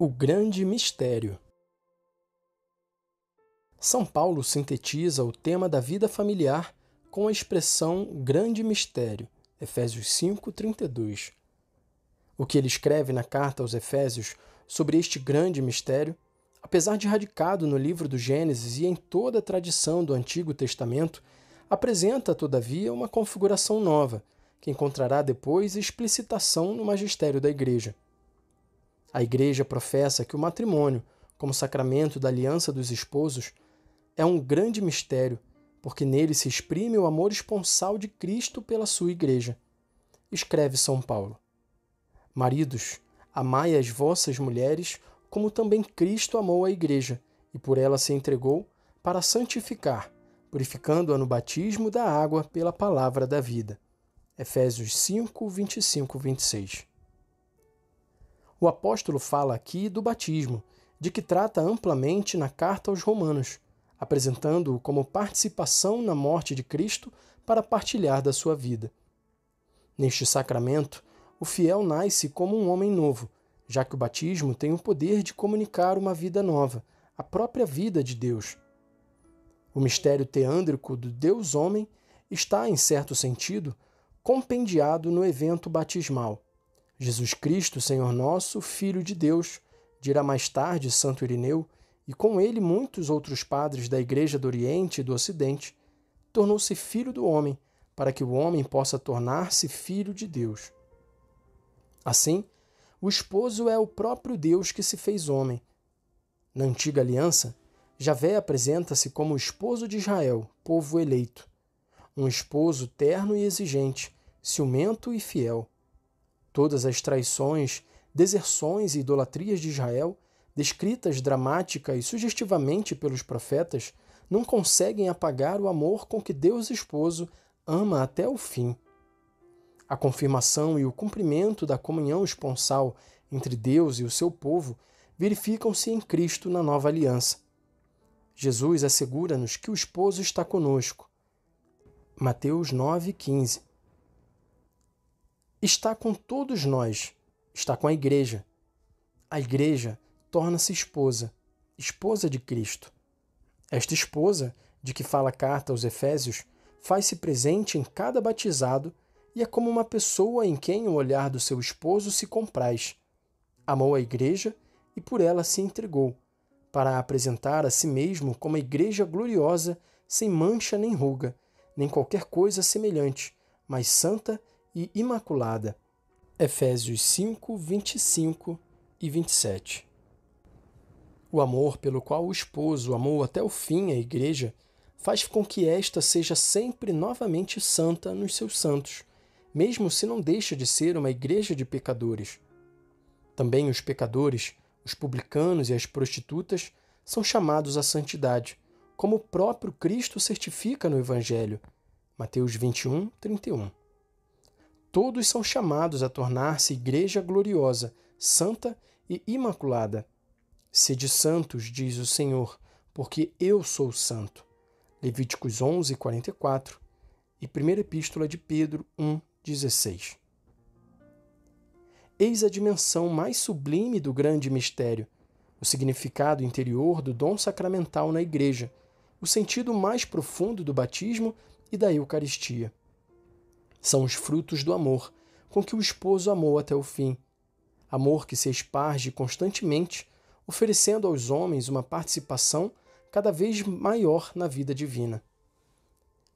O grande mistério. São Paulo sintetiza o tema da vida familiar com a expressão grande mistério, Efésios 5:32. O que ele escreve na carta aos Efésios sobre este grande mistério, apesar de radicado no livro do Gênesis e em toda a tradição do Antigo Testamento, apresenta, todavia, uma configuração nova, que encontrará depois explicitação no magistério da Igreja. A Igreja professa que o matrimônio, como sacramento da aliança dos esposos, é um grande mistério, porque nele se exprime o amor esponsal de Cristo pela sua Igreja. Escreve São Paulo: Maridos, amai as vossas mulheres, como também Cristo amou a Igreja, e por ela se entregou para santificar, purificando-a no batismo da água pela palavra da vida. Efésios 5, 25, 26. O apóstolo fala aqui do batismo, de que trata amplamente na carta aos Romanos, apresentando-o como participação na morte de Cristo para partilhar da sua vida. Neste sacramento, o fiel nasce como um homem novo, já que o batismo tem o poder de comunicar uma vida nova, a própria vida de Deus. O mistério teândrico do Deus-homem está, em certo sentido, compendiado no evento batismal. Jesus Cristo, Senhor nosso, Filho de Deus, dirá mais tarde Santo Irineu, e com ele muitos outros padres da Igreja do Oriente e do Ocidente, tornou-se Filho do homem, para que o homem possa tornar-se Filho de Deus. Assim, o esposo é o próprio Deus que se fez homem. Na antiga aliança, Javé apresenta-se como o esposo de Israel, povo eleito. Um esposo terno e exigente, ciumento e fiel. Todas as traições, deserções e idolatrias de Israel, descritas dramática e sugestivamente pelos profetas, não conseguem apagar o amor com que Deus esposo ama até o fim. A confirmação e o cumprimento da comunhão esponsal entre Deus e o seu povo verificam-se em Cristo na nova aliança. Jesus assegura-nos que o esposo está conosco. Mateus 9,15. Está com todos nós, está com a Igreja. A Igreja torna-se esposa, esposa de Cristo. Esta esposa, de que fala a carta aos Efésios, faz-se presente em cada batizado e é como uma pessoa em quem o olhar do seu esposo se compraz. Amou a Igreja e por ela se entregou, para apresentar a si mesmo como a Igreja gloriosa, sem mancha nem ruga, nem qualquer coisa semelhante, mas santa e imaculada. Efésios 5, 25 e 27. O amor pelo qual o esposo amou até o fim a Igreja faz com que esta seja sempre novamente santa nos seus santos, mesmo se não deixa de ser uma igreja de pecadores. Também os pecadores, os publicanos e as prostitutas são chamados à santidade, como o próprio Cristo certifica no Evangelho. Mateus 21, 31. Todos são chamados a tornar-se igreja gloriosa, santa e imaculada. Sede santos, diz o Senhor, porque eu sou santo. Levíticos 11, 44 e 1 Epístola de Pedro 1, 16. Eis a dimensão mais sublime do grande mistério, o significado interior do dom sacramental na Igreja, o sentido mais profundo do batismo e da Eucaristia. São os frutos do amor, com que o esposo amou até o fim. Amor que se esparge constantemente, oferecendo aos homens uma participação cada vez maior na vida divina.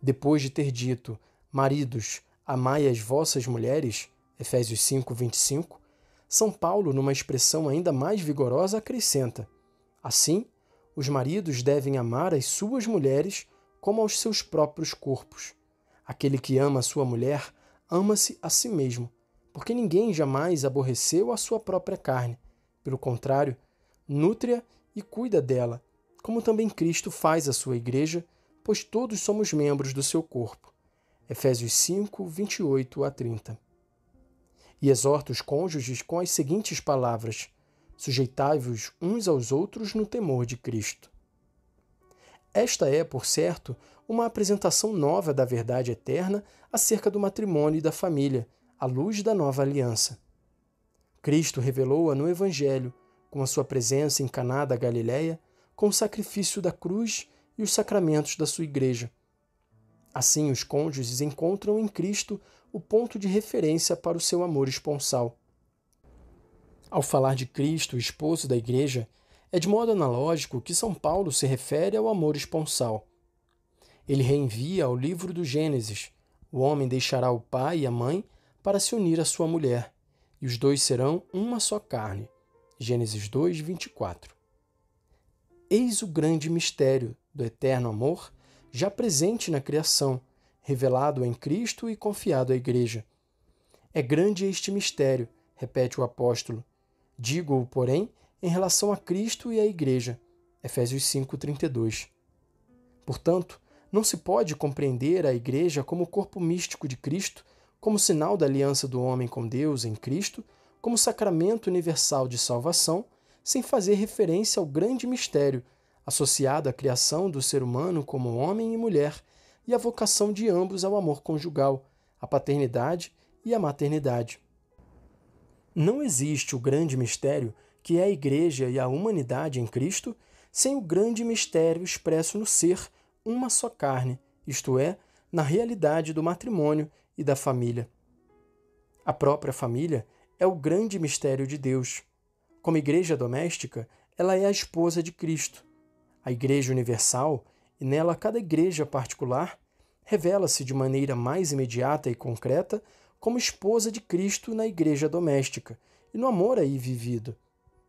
Depois de ter dito, maridos, amai as vossas mulheres, Efésios 5, 25, São Paulo, numa expressão ainda mais vigorosa, acrescenta: assim, os maridos devem amar as suas mulheres como aos seus próprios corpos. Aquele que ama a sua mulher, ama-se a si mesmo, porque ninguém jamais aborreceu a sua própria carne. Pelo contrário, nutre-a e cuida dela, como também Cristo faz a sua Igreja, pois todos somos membros do seu corpo. Efésios 5, 28 a 30. E exorta os cônjuges com as seguintes palavras: sujeitai-vos uns aos outros no temor de Cristo. Esta é, por certo, uma apresentação nova da verdade eterna acerca do matrimônio e da família, à luz da nova aliança. Cristo revelou-a no Evangelho, com a sua presença em Caná da Galileia, com o sacrifício da cruz e os sacramentos da sua igreja. Assim, os cônjuges encontram em Cristo o ponto de referência para o seu amor esponsal. Ao falar de Cristo, o esposo da igreja, é de modo analógico que São Paulo se refere ao amor esponsal. Ele reenvia ao livro do Gênesis: o homem deixará o pai e a mãe para se unir à sua mulher, e os dois serão uma só carne. Gênesis 2, 24. Eis o grande mistério do eterno amor, já presente na criação, revelado em Cristo e confiado à Igreja. É grande este mistério, repete o apóstolo. Digo-o, porém, em relação a Cristo e à Igreja. Efésios 5:32. Portanto, não se pode compreender a Igreja como o corpo místico de Cristo, como sinal da aliança do homem com Deus em Cristo, como sacramento universal de salvação, sem fazer referência ao grande mistério associado à criação do ser humano como homem e mulher e à vocação de ambos ao amor conjugal, à paternidade e à maternidade. Não existe o grande mistério, que é a Igreja e a humanidade em Cristo, sem o grande mistério expresso no ser uma só carne, isto é, na realidade do matrimônio e da família. A própria família é o grande mistério de Deus. Como igreja doméstica, ela é a esposa de Cristo. A Igreja Universal, e nela cada igreja particular, revela-se de maneira mais imediata e concreta como esposa de Cristo na igreja doméstica e no amor aí vivido.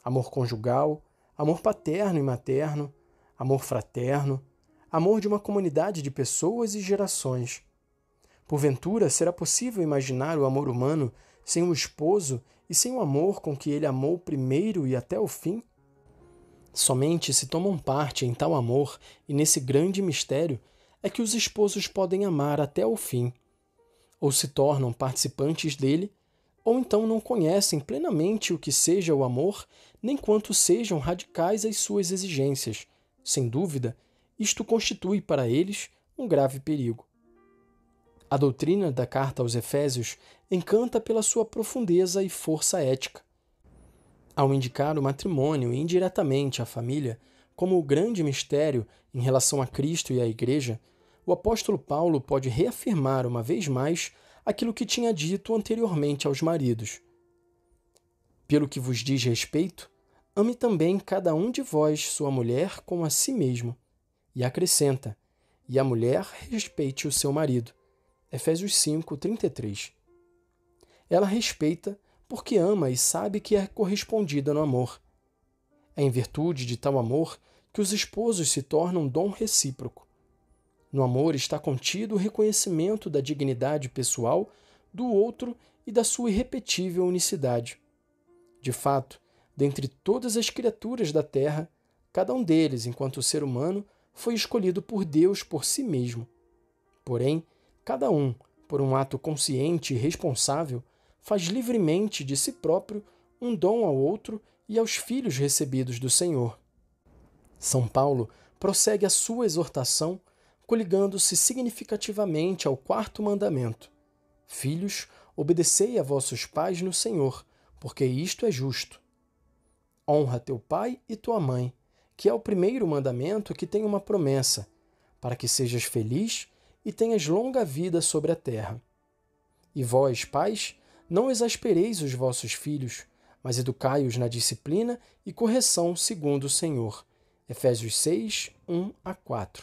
Amor conjugal, amor paterno e materno, amor fraterno, amor de uma comunidade de pessoas e gerações. Porventura, será possível imaginar o amor humano sem o esposo e sem o amor com que ele amou primeiro e até o fim? Somente se tomam parte em tal amor e nesse grande mistério é que os esposos podem amar até o fim. Ou se tornam participantes dele, ou então não conhecem plenamente o que seja o amor, nem quanto sejam radicais as suas exigências. Sem dúvida, isto constitui para eles um grave perigo. A doutrina da carta aos Efésios encanta pela sua profundeza e força ética. Ao indicar o matrimônio e indiretamente a família como o grande mistério em relação a Cristo e à Igreja, o apóstolo Paulo pode reafirmar uma vez mais aquilo que tinha dito anteriormente aos maridos. Pelo que vos diz respeito, ame também cada um de vós sua mulher como a si mesmo. E acrescenta, e a mulher respeite o seu marido. Efésios 5:33. Ela respeita porque ama e sabe que é correspondida no amor. É em virtude de tal amor que os esposos se tornam dom recíproco. No amor está contido o reconhecimento da dignidade pessoal do outro e da sua irrepetível unicidade. De fato, dentre todas as criaturas da terra, cada um deles, enquanto ser humano, foi escolhido por Deus por si mesmo. Porém, cada um, por um ato consciente e responsável, faz livremente de si próprio um dom ao outro e aos filhos recebidos do Senhor. São Paulo prossegue a sua exortação coligando-se significativamente ao quarto mandamento: Filhos, obedecei a vossos pais no Senhor, porque isto é justo. Honra teu pai e tua mãe, que é o primeiro mandamento que tem uma promessa, para que sejas feliz e tenhas longa vida sobre a terra. E vós, pais, não exaspereis os vossos filhos, mas educai-os na disciplina e correção segundo o Senhor. Efésios 6, 1-4.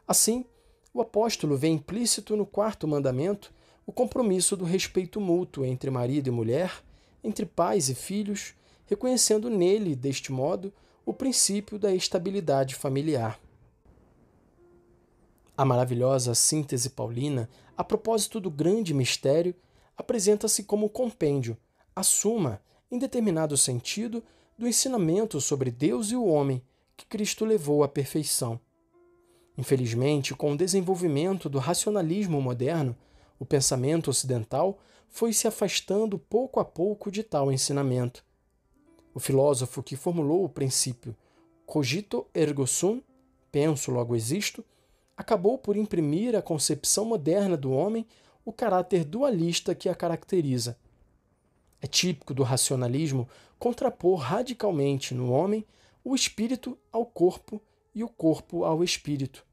Assim, o apóstolo vê implícito no quarto mandamento o compromisso do respeito mútuo entre marido e mulher, entre pais e filhos, reconhecendo nele, deste modo, o princípio da estabilidade familiar. A maravilhosa síntese paulina, a propósito do grande mistério, apresenta-se como compêndio, a suma, em determinado sentido, do ensinamento sobre Deus e o homem que Cristo levou à perfeição. Infelizmente, com o desenvolvimento do racionalismo moderno, o pensamento ocidental foi se afastando pouco a pouco de tal ensinamento. O filósofo que formulou o princípio cogito ergo sum, penso logo existo, acabou por imprimir à concepção moderna do homem o caráter dualista que a caracteriza. É típico do racionalismo contrapor radicalmente no homem o espírito ao corpo e o corpo ao espírito.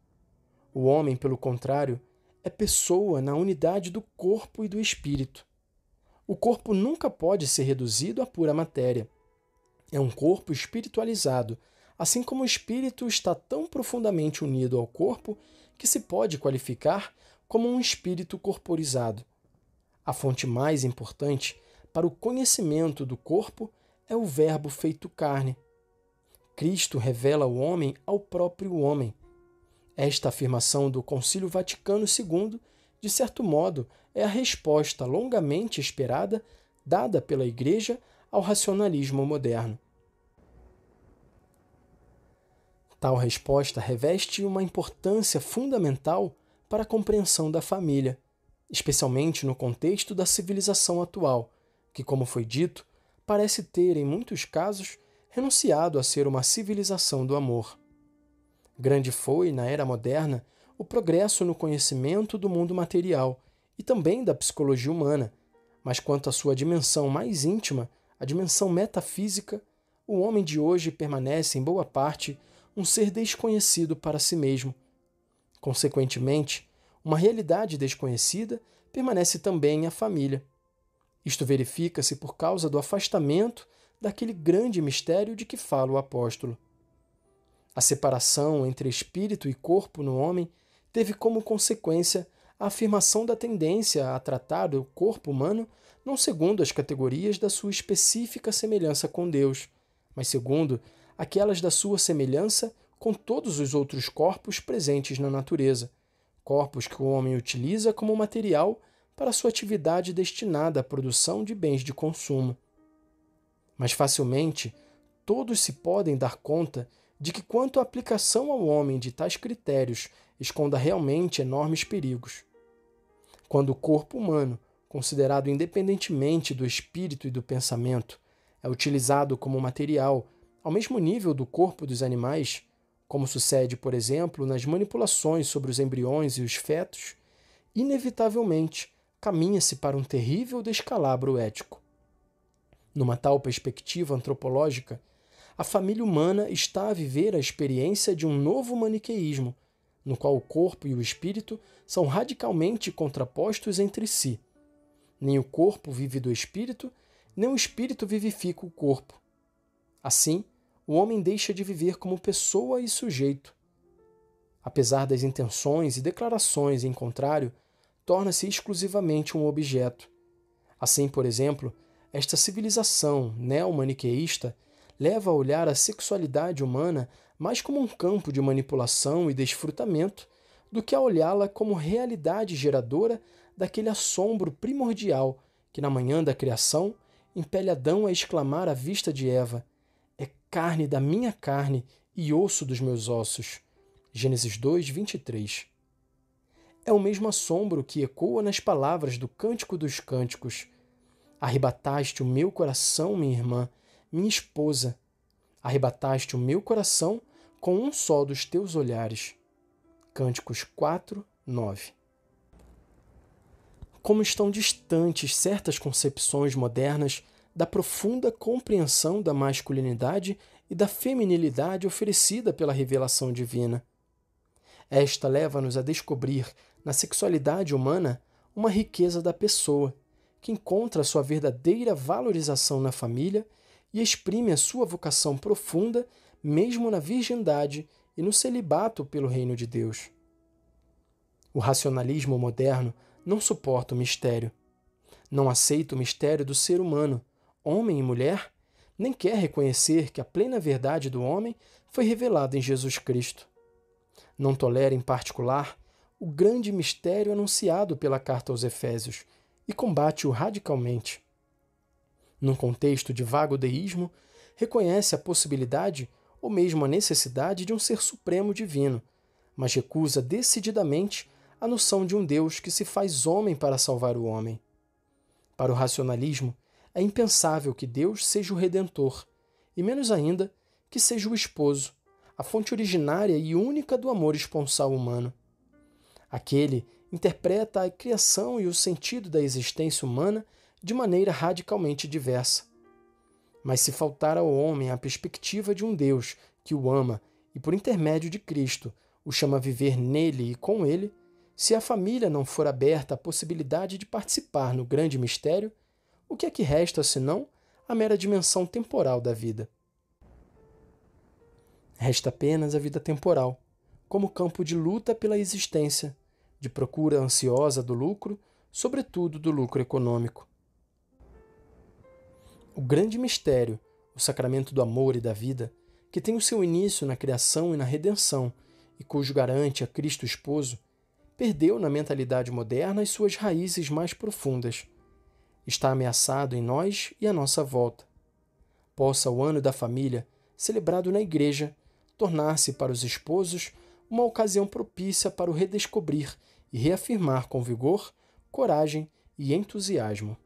O homem, pelo contrário, é pessoa na unidade do corpo e do espírito. O corpo nunca pode ser reduzido à pura matéria. É um corpo espiritualizado, assim como o espírito está tão profundamente unido ao corpo que se pode qualificar como um espírito corporizado. A fonte mais importante para o conhecimento do corpo é o Verbo feito carne. Cristo revela o homem ao próprio homem. Esta afirmação do Concílio Vaticano II, de certo modo, é a resposta longamente esperada dada pela Igreja ao racionalismo moderno. Tal resposta reveste uma importância fundamental para a compreensão da família, especialmente no contexto da civilização atual, que, como foi dito, parece ter, em muitos casos, renunciado a ser uma civilização do amor. Grande foi, na era moderna, o progresso no conhecimento do mundo material e também da psicologia humana, mas quanto à sua dimensão mais íntima, a dimensão metafísica, o homem de hoje permanece, em boa parte, um ser desconhecido para si mesmo. Consequentemente, uma realidade desconhecida permanece também a família. Isto verifica-se por causa do afastamento daquele grande mistério de que fala o apóstolo. A separação entre espírito e corpo no homem teve como consequência a afirmação da tendência a tratar o corpo humano não segundo as categorias da sua específica semelhança com Deus, mas segundo aquelas da sua semelhança com todos os outros corpos presentes na natureza, corpos que o homem utiliza como material para sua atividade destinada à produção de bens de consumo. Mas facilmente, todos se podem dar conta de que quanto à aplicação ao homem de tais critérios esconda realmente enormes perigos. Quando o corpo humano, considerado independentemente do espírito e do pensamento, é utilizado como material ao mesmo nível do corpo dos animais, como sucede, por exemplo, nas manipulações sobre os embriões e os fetos, inevitavelmente caminha-se para um terrível descalabro ético. Numa tal perspectiva antropológica, a família humana está a viver a experiência de um novo maniqueísmo, no qual o corpo e o espírito são radicalmente contrapostos entre si. Nem o corpo vive do espírito, nem o espírito vivifica o corpo. Assim, o homem deixa de viver como pessoa e sujeito. Apesar das intenções e declarações em contrário, torna-se exclusivamente um objeto. Assim, por exemplo, esta civilização neo-maniqueísta leva a olhar a sexualidade humana mais como um campo de manipulação e desfrutamento do que a olhá-la como realidade geradora daquele assombro primordial que, na manhã da criação, impele Adão a exclamar à vista de Eva: "É carne da minha carne e osso dos meus ossos." Gênesis 2, 23. É o mesmo assombro que ecoa nas palavras do Cântico dos Cânticos: "Arrebataste o meu coração, minha irmã, minha esposa. Arrebataste o meu coração com um só dos teus olhares." Cânticos 4, 9. Como estão distantes certas concepções modernas da profunda compreensão da masculinidade e da feminilidade oferecida pela revelação divina. Esta leva-nos a descobrir na sexualidade humana uma riqueza da pessoa, que encontra sua verdadeira valorização na família e exprime a sua vocação profunda mesmo na virgindade e no celibato pelo reino de Deus. O racionalismo moderno não suporta o mistério. Não aceita o mistério do ser humano, homem e mulher, nem quer reconhecer que a plena verdade do homem foi revelada em Jesus Cristo. Não tolera, em particular, o grande mistério anunciado pela carta aos Efésios e combate-o radicalmente. Num contexto de vago deísmo, reconhece a possibilidade ou mesmo a necessidade de um ser supremo divino, mas recusa decididamente a noção de um Deus que se faz homem para salvar o homem. Para o racionalismo, é impensável que Deus seja o Redentor, e menos ainda que seja o esposo, a fonte originária e única do amor esponsal humano. Aquele interpreta a criação e o sentido da existência humana de maneira radicalmente diversa. Mas se faltar ao homem a perspectiva de um Deus que o ama e, por intermédio de Cristo, o chama a viver nele e com ele, se a família não for aberta à possibilidade de participar no grande mistério, o que é que resta senão a mera dimensão temporal da vida? Resta apenas a vida temporal, como campo de luta pela existência, de procura ansiosa do lucro, sobretudo do lucro econômico. O grande mistério, o sacramento do amor e da vida, que tem o seu início na criação e na redenção, e cujo garante é Cristo Esposo, perdeu na mentalidade moderna as suas raízes mais profundas. Está ameaçado em nós e à nossa volta. Possa o ano da família, celebrado na Igreja, tornar-se para os esposos uma ocasião propícia para o redescobrir e reafirmar com vigor, coragem e entusiasmo.